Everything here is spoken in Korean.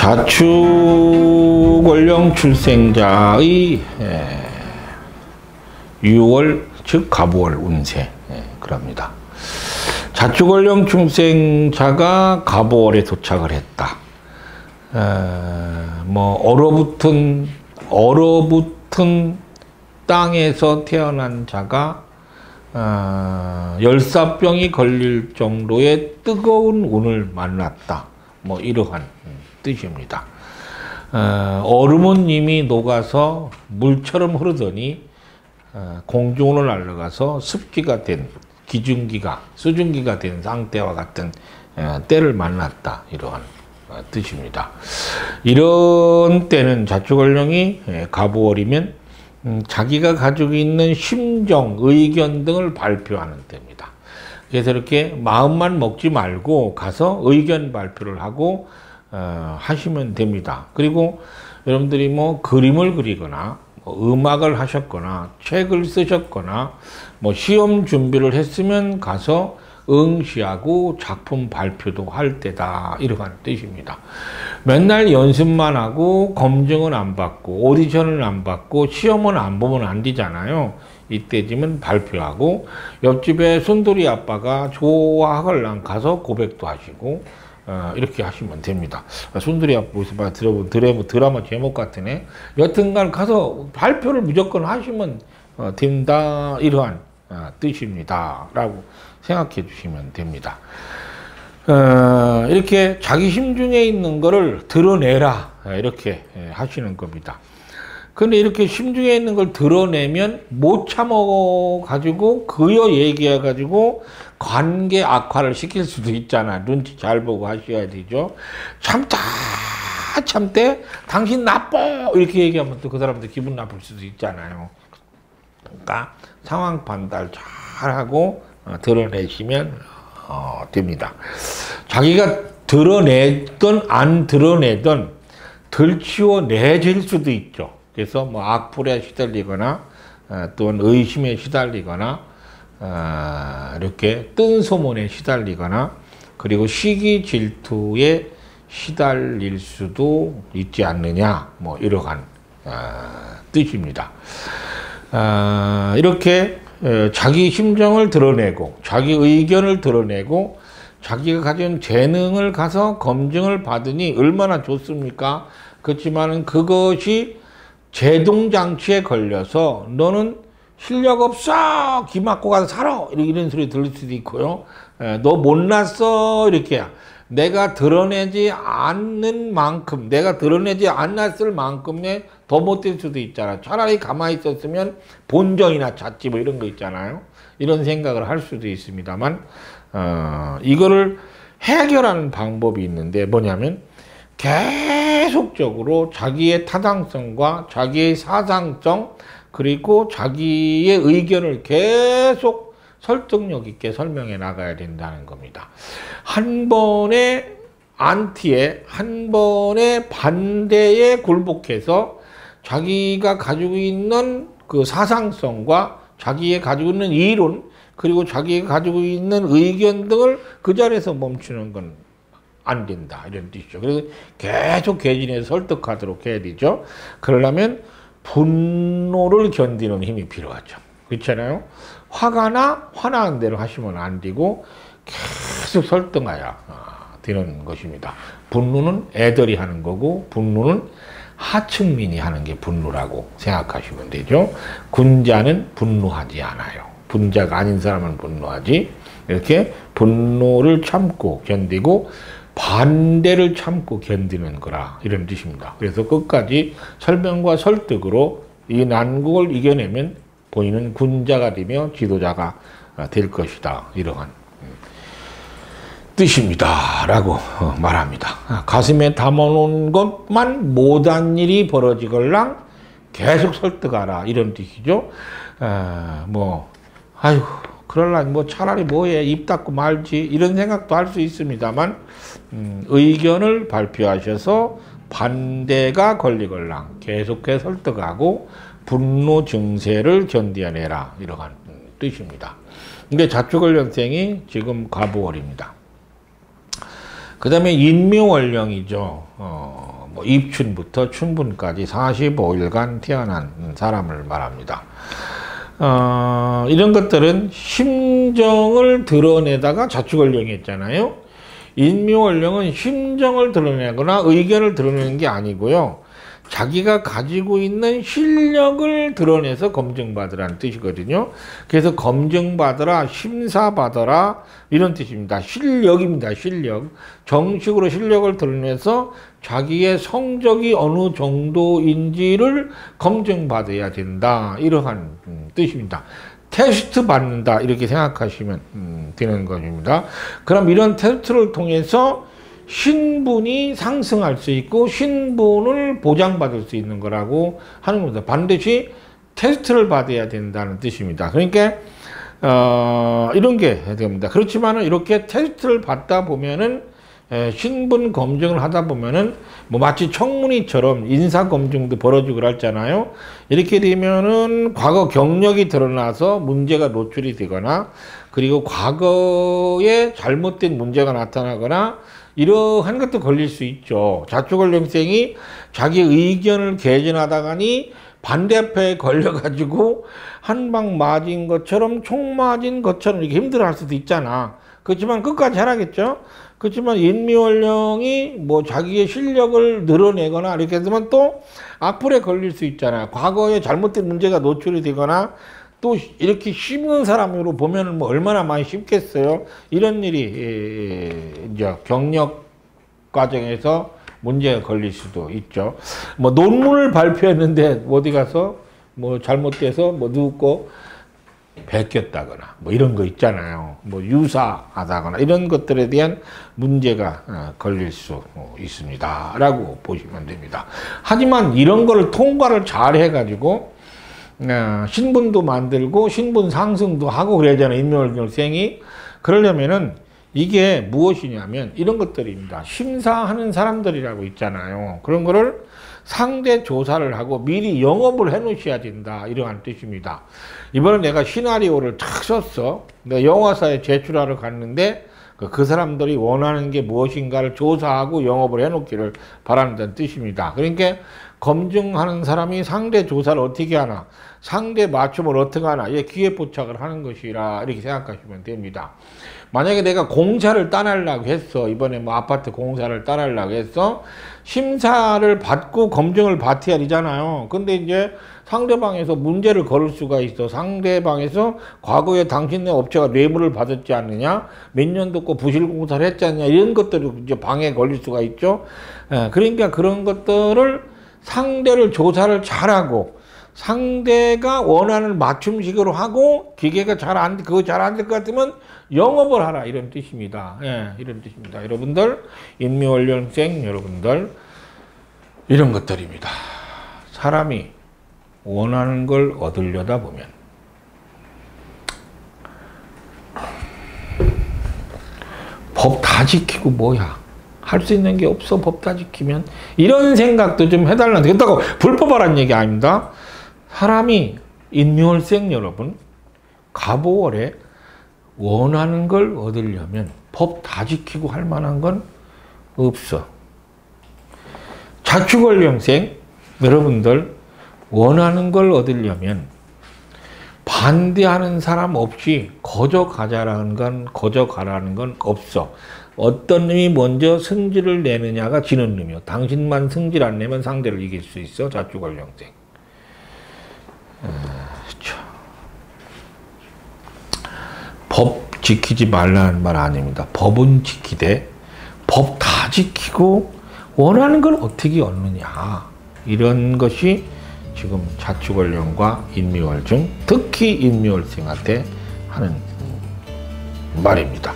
자축원령 출생자의 6월 즉 갑월 운세 그럽니다. 자축원령 출생자가 갑월에 도착을 했다. 뭐 얼어붙은 땅에서 태어난 자가 열사병이 걸릴 정도의 뜨거운 운을 만났다. 뭐 이러한 뜻입니다. 얼음은 이미 녹아서 물처럼 흐르더니 공중으로 날아가서 습기가 된 수증기가 된 상태와 같은 때를 만났다. 이러한 뜻입니다. 이런 때는 자축원령이 갑월이면 자기가 가지고 있는 심정, 의견 등을 발표하는 때입니다. 그래서 이렇게 마음만 먹지 말고 가서 의견 발표를 하고 하시면 됩니다. 그리고 여러분들이 뭐 그림을 그리거나 뭐 음악을 하셨거나 책을 쓰셨거나 뭐 시험 준비를 했으면 가서 응시하고 작품 발표도 할 때다. 이러한 뜻입니다. 맨날 연습만 하고 검증은 안 받고 오디션은 안 받고 시험은 안 보면 안 되잖아요. 이때쯤은 발표하고 옆집에 순돌이 아빠가 좋아하걸랑 가서 고백도 하시고 이렇게 하시면 됩니다. 순돌이 아빠 어디서 들어본 드라마 제목 같으네. 여튼간 가서 발표를 무조건 하시면 된다. 이러한 뜻입니다. 라고 생각해 주시면 됩니다. 이렇게 자기 심중에 있는 거를 드러내라. 이렇게 하시는 겁니다. 근데 이렇게 심중에 있는 걸 드러내면 못 참아가지고 그여 얘기해가지고 관계 악화를 시킬 수도 있잖아. 눈치 잘 보고 하셔야 되죠. 참대 당신 나빠 이렇게 얘기하면 또 그 사람도 기분 나쁠 수도 있잖아요. 그러니까 상황 판단 잘하고 드러내시면 됩니다. 자기가 드러내든 안 드러내든 들치워내질 수도 있죠. 그래서 뭐 악플에 시달리거나 또는 의심에 시달리거나 이렇게 뜬 소문에 시달리거나 그리고 시기 질투에 시달릴 수도 있지 않느냐 뭐 이러한 뜻입니다. 이렇게 자기 심정을 드러내고 자기 의견을 드러내고 자기가 가진 재능을 가서 검증을 받으니 얼마나 좋습니까? 그렇지만은 그것이 제동장치에 걸려서 너는 실력 없어 기 맞고 가서 살아 이런 소리 들릴 수도 있고요. 너 못났어 이렇게 내가 드러내지 않는 만큼 내가 드러내지 않았을 만큼의 더 못될 수도 있잖아. 차라리 가만히 있었으면 본전이나 잣지 뭐 이런 거 있잖아요. 이런 생각을 할 수도 있습니다만 이거를 해결하는 방법이 있는데 뭐냐면 계속적으로 자기의 타당성과 자기의 사상성 그리고 자기의 의견을 계속 설득력 있게 설명해 나가야 된다는 겁니다. 한 번의 안티에 한 번의 반대에 굴복해서 자기가 가지고 있는 그 사상성과 자기의 가지고 있는 이론 그리고 자기가 가지고 있는 의견 등을 그 자리에서 멈추는 건 안 된다. 이런 뜻이죠. 그래서 계속 개진해서 설득하도록 해야 되죠. 그러려면 분노를 견디는 힘이 필요하죠. 그렇잖아요. 화나는 대로 하시면 안 되고 계속 설득해야 되는 것입니다. 분노는 애들이 하는 거고 분노는 하층민이 하는 게 분노라고 생각하시면 되죠. 군자는 분노하지 않아요. 군자가 아닌 사람은 분노하지. 이렇게 분노를 참고 견디고 반대를 참고 견디는 거라 이런 뜻입니다. 그래서 끝까지 설명과 설득으로 이 난국을 이겨내면 본인은 군자가 되며 지도자가 될 것이다. 이러한 뜻입니다. 라고 말합니다. 가슴에 담아놓은 것만 못한 일이 벌어지걸랑 계속 설득하라. 이런 뜻이죠. 아이고, 그럴라니 뭐 차라리 뭐해 입 닫고 말지 이런 생각도 할 수 있습니다만 의견을 발표하셔서 반대가 걸리걸랑 계속해서 설득하고 분노 증세를 견뎌내라 이러한 뜻입니다. 근데 자축원령생이 지금 갑월입니다. 그 다음에 인묘원령이죠. 뭐 입춘부터 춘분까지 45일간 태어난 사람을 말합니다. 이런 것들은 심정을 드러내다가 자축원령이 했잖아요. 인묘원령은 심정을 드러내거나 의견을 드러내는 게 아니고요. 자기가 가지고 있는 실력을 드러내서 검증받으라는 뜻이거든요. 그래서 검증받으라, 심사받아라 이런 뜻입니다. 실력입니다. 실력. 정식으로 실력을 드러내서 자기의 성적이 어느 정도인지를 검증받아야 된다. 이러한 뜻입니다. 테스트 받는다 이렇게 생각하시면 되는 것입니다. 그럼 이런 테스트를 통해서 신분이 상승할 수 있고 신분을 보장받을 수 있는 거라고 하는 겁니다. 반드시 테스트를 받아야 된다는 뜻입니다. 그러니까 이런 게 됩니다. 그렇지만 이렇게 테스트를 받다 보면은 신분 검증을 하다 보면은 뭐 마치 청문회처럼 인사 검증도 벌어지고 그랬잖아요. 이렇게 되면은 과거 경력이 드러나서 문제가 노출이 되거나 그리고 과거에 잘못된 문제가 나타나거나 이러한 것도 걸릴 수 있죠. 자축원령생이 자기 의견을 개진하다가니 반대표에 걸려가지고 한 방 맞은 것처럼 총 맞은 것처럼 이렇게 힘들어할 수도 있잖아. 그렇지만 끝까지 하라겠죠. 그렇지만 인묘원령이 뭐 자기의 실력을 늘어내거나 이렇게 되면 또 악플에 걸릴 수 있잖아요. 과거에 잘못된 문제가 노출이 되거나 또 이렇게 쉬운 사람으로 보면 뭐 얼마나 많이 쉽겠어요. 이런 일이 이제 경력 과정에서 문제가 걸릴 수도 있죠. 뭐 논문을 발표했는데 어디 가서 뭐 잘못돼서 뭐 누구 베꼈다거나 뭐 이런 거 있잖아요. 뭐 유사하다거나 이런 것들에 대한 문제가 걸릴 수 있습니다. 라고 보시면 됩니다. 하지만 이런 거를 통과를 잘 해가지고 신분도 만들고 신분 상승도 하고 그래야잖아요. 인묘원령생이. 그러려면은 이게 무엇이냐면 이런 것들입니다. 심사하는 사람들이라고 있잖아요. 그런 거를 상대 조사를 하고 미리 영업을 해 놓으셔야 된다. 이러한 뜻입니다. 이번에 내가 시나리오를 탁 썼어. 내가 영화사에 제출하러 갔는데 그 사람들이 원하는 게 무엇인가를 조사하고 영업을 해 놓기를 바란다는 뜻입니다. 그러니까 검증하는 사람이 상대 조사를 어떻게 하나, 상대 맞춤을 어떻게 하나, 이게 기회포착을 하는 것이라 이렇게 생각하시면 됩니다. 만약에 내가 공사를 따내려고 했어. 이번에 뭐 아파트 공사를 따내려고 했어. 심사를 받고 검증을 받아야 되잖아요. 근데 이제 상대방에서 문제를 걸을 수가 있어. 상대방에서 과거에 당신네 업체가 뇌물을 받았지 않느냐, 몇 년 듣고 부실 공사를 했지 않느냐, 이런 것들이 이제 방해에 걸릴 수가 있죠. 그러니까 그런 것들을 상대를 조사를 잘하고 상대가 원하는 맞춤식으로 하고 기계가 그거 잘 안 될 것 같으면 영업을 하라 이런 뜻입니다. 이런 뜻입니다. 여러분들 인묘원령생 여러분들 이런 것들입니다. 사람이 원하는 걸 얻으려다 보면 법 다 지키고 뭐야 할 수 있는 게 없어. 법 다 지키면 이런 생각도 좀 해달라는 그렇다고 불법하라는 얘기 아닙니다. 사람이 인묘원생 여러분 갑오월에 원하는 걸 얻으려면 법 다 지키고 할 만한 건 없어. 자축원령생 여러분들 원하는 걸 얻으려면 반대하는 사람 없이 거저 가라는 건 없어. 어떤 놈이 먼저 승질을 내느냐가 지는 놈이요. 당신만 승질 안 내면 상대를 이길 수 있어. 자축원령생. 법 지키지 말라는 말 아닙니다. 법은 지키되 법 다 지키고 원하는 걸 어떻게 얻느냐. 이런 것이 지금 자축원령과 인묘월증, 특히 인묘월증한테 하는 말입니다.